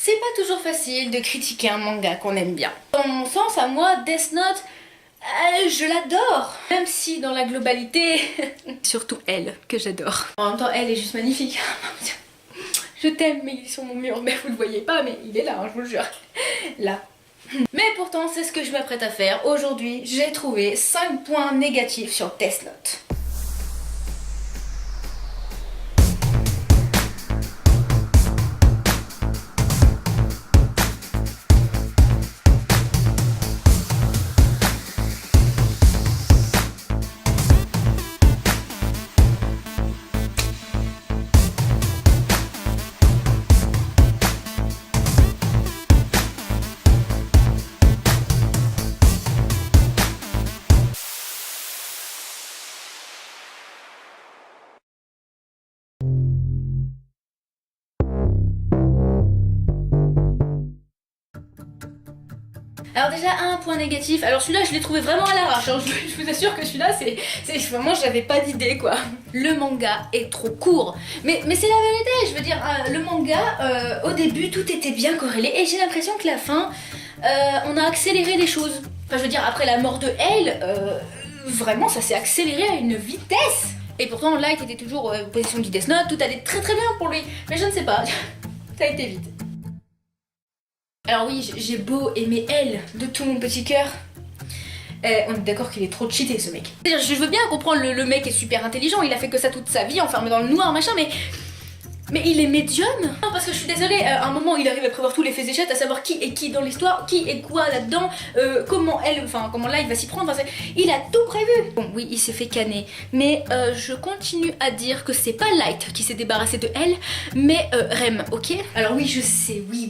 C'est pas toujours facile de critiquer un manga qu'on aime bien. Dans mon sens, à moi, Death Note, je l'adore. Même si dans la globalité, surtout elle, que j'adore. En même temps, elle est juste magnifique. Je t'aime, mais il est sur mon mur, mais vous le voyez pas, mais il est là, hein, je vous le jure. Là. Mais pourtant, c'est ce que je m'apprête à faire. Aujourd'hui, j'ai trouvé 5 points négatifs sur Death Note. Alors déjà un point négatif, alors celui-là je l'ai trouvé vraiment à l'arrache, hein. Je vous assure que celui-là c'est vraiment j'avais pas d'idée quoi. Le manga est trop court, mais c'est la vérité, je veux dire le manga au début tout était bien corrélé et j'ai l'impression que la fin on a accéléré les choses. Enfin je veux dire après la mort de Elle, vraiment ça s'est accéléré à une vitesse. Et pourtant Light était toujours en position du Death Note, tout allait très très bien pour lui, mais je ne sais pas, ça a été vite. Alors oui, j'ai beau aimer Elle de tout mon petit cœur. On est d'accord qu'il est trop cheaté ce mec. Je veux bien comprendre, le mec est super intelligent, il a fait que ça toute sa vie, enfermé dans le noir, machin, mais il est médium. Non, parce que je suis désolée, à un moment il arrive à prévoir tous les faits et gestes, à savoir qui est qui dans l'histoire, qui est quoi là-dedans, comment là il va s'y prendre, il a tout prévu. Bon oui, il s'est fait canner, mais je continue à dire que c'est pas Light qui s'est débarrassé de Elle, mais Rem, ok? Alors oui, je sais, oui,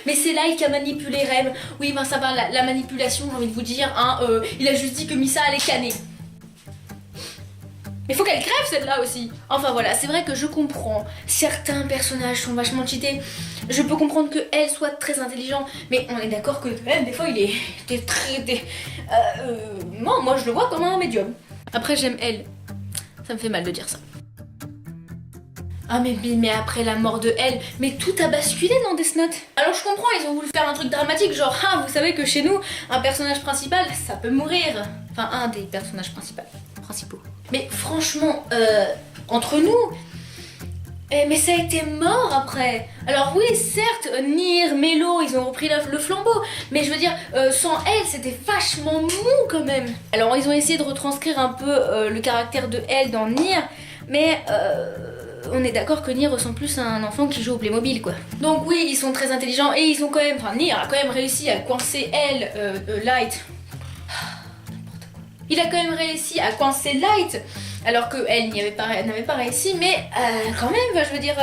mais c'est Light qui a manipulé Rem. Oui, ben ça va, la manipulation, j'ai envie de vous dire, hein, il a juste dit que Misa allait canner. Mais faut qu'elle crève celle-là aussi. Enfin voilà, c'est vrai que je comprends. Certains personnages sont vachement cheatés. Je peux comprendre que Elle soit très intelligent, mais on est d'accord que même des fois il est très... Non, moi je le vois comme un médium. Après j'aime Elle. Ça me fait mal de dire ça. Ah mais après la mort de Elle, mais tout a basculé dans Death Note. Alors je comprends, ils ont voulu faire un truc dramatique, genre ah vous savez que chez nous, un personnage principal, ça peut mourir. Enfin un des personnages principaux. Mais franchement, entre nous, mais ça a été mort après. Alors oui, certes, Nier, Melo, ils ont repris le flambeau, mais je veux dire, sans Elle, c'était vachement mou quand même. Alors ils ont essayé de retranscrire un peu le caractère de Elle dans Nier, mais on est d'accord que Nier ressemble plus à un enfant qui joue au Playmobil quoi. Donc oui, ils sont très intelligents et ils ont quand même, enfin Nier a quand même réussi à coincer Elle, Light. Il a quand même réussi à coincer Light, alors que Elle n'avait pas réussi, mais quand même, je veux dire,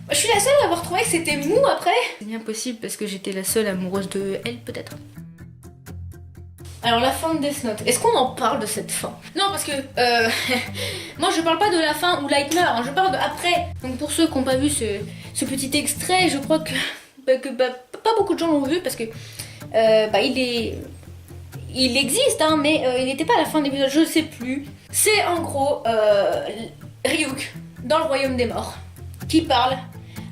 je suis la seule à avoir trouvé que c'était mou après. C'est bien possible parce que j'étais la seule amoureuse de Elle peut-être. Alors la fin de Death Note, est-ce qu'on en parle de cette fin? Non parce que moi je parle pas de la fin où Light meurt, hein, je parle de après. Donc pour ceux qui n'ont pas vu ce petit extrait, je crois que pas beaucoup de gens l'ont vu parce que il existe, hein, mais il n'était pas à la fin de l'épisode, je sais plus. C'est en gros Ryuk dans le royaume des morts qui parle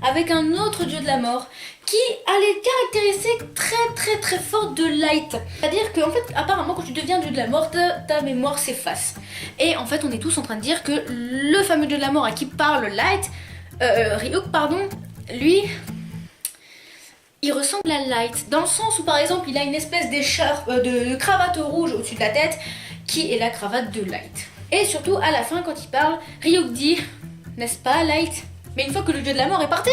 avec un autre dieu de la mort qui a les caractéristiques très fortes de Light. C'est-à-dire qu'en fait, apparemment, quand tu deviens dieu de la mort, ta mémoire s'efface. Et en fait, on est tous en train de dire que le fameux dieu de la mort à qui parle Light, Ryuk, pardon, lui... il ressemble à Light, dans le sens où par exemple il a une espèce d'écharpe, de cravate rouge au-dessus de la tête, qui est la cravate de Light. Et surtout à la fin quand il parle, Ryuk dit, n'est-ce pas Light? Mais une fois que le dieu de la mort est parti.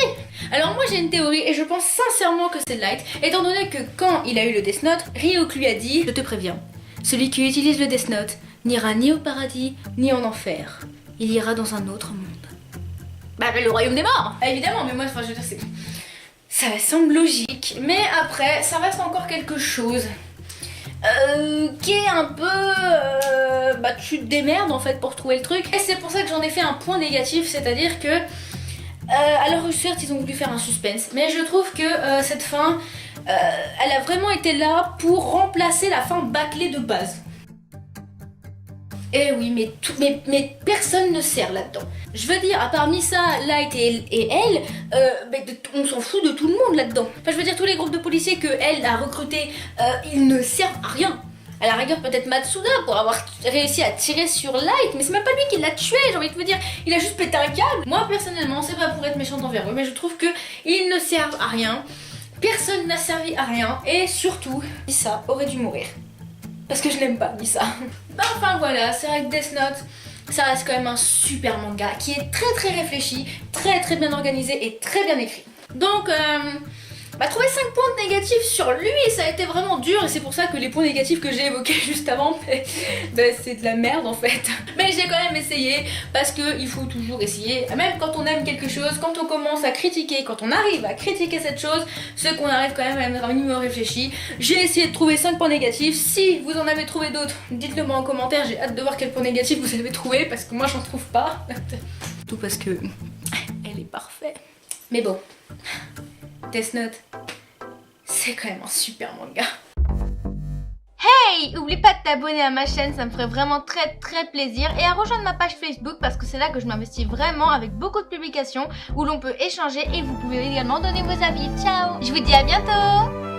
Alors moi j'ai une théorie et je pense sincèrement que c'est Light, étant donné que quand il a eu le Death Note, Ryuk lui a dit, je te préviens, celui qui utilise le Death Note n'ira ni au paradis ni en enfer, il ira dans un autre monde. Bah le royaume des morts, évidemment, mais moi enfin je veux dire c'est... ça semble logique, mais après, ça reste encore quelque chose qui est un peu... tu te démerdes en fait pour trouver le truc. Et c'est pour ça que j'en ai fait un point négatif, c'est-à-dire que... alors certes, ils ont voulu faire un suspense, mais je trouve que cette fin, elle a vraiment été là pour remplacer la fin bâclée de base. Eh oui, mais personne ne sert là-dedans. Je veux dire, à part Misa, Light et elle, on s'en fout de tout le monde là-dedans. Enfin, je veux dire, tous les groupes de policiers que elle a recrutés, ils ne servent à rien. À la rigueur, peut-être Matsuda pour avoir réussi à tirer sur Light, mais c'est même pas lui qui l'a tué, j'ai envie de vous dire. Il a juste pété un câble. Moi, personnellement, c'est pas pour être méchante envers eux, mais je trouve que ils ne servent à rien. Personne n'a servi à rien, et surtout, Misa aurait dû mourir. Parce que je n'aime pas Misa. Enfin voilà, c'est vrai que Death Note, ça reste quand même un super manga qui est très réfléchi, très bien organisé et très bien écrit. Donc, trouver 5 points négatifs sur lui, ça a été vraiment dur et c'est pour ça que les points négatifs que j'ai évoqués juste avant, c'est de la merde en fait. Mais j'ai quand même essayé parce qu'il faut toujours essayer, même quand on aime quelque chose, quand on commence à critiquer, quand on arrive à critiquer cette chose, c'est qu'on arrive quand même à être un minimum réfléchi. J'ai essayé de trouver 5 points négatifs, si vous en avez trouvé d'autres, dites-le moi en commentaire, j'ai hâte de voir quels points négatifs vous avez trouvé parce que moi j'en trouve pas. Tout parce que elle est parfaite. Mais bon, Death Note, c'est quand même un super manga. Hey, oublie pas de t'abonner à ma chaîne, ça me ferait vraiment très plaisir, et à rejoindre ma page Facebook parce que c'est là que je m'investis vraiment avec beaucoup de publications où l'on peut échanger et vous pouvez également donner vos avis. Ciao, je vous dis à bientôt.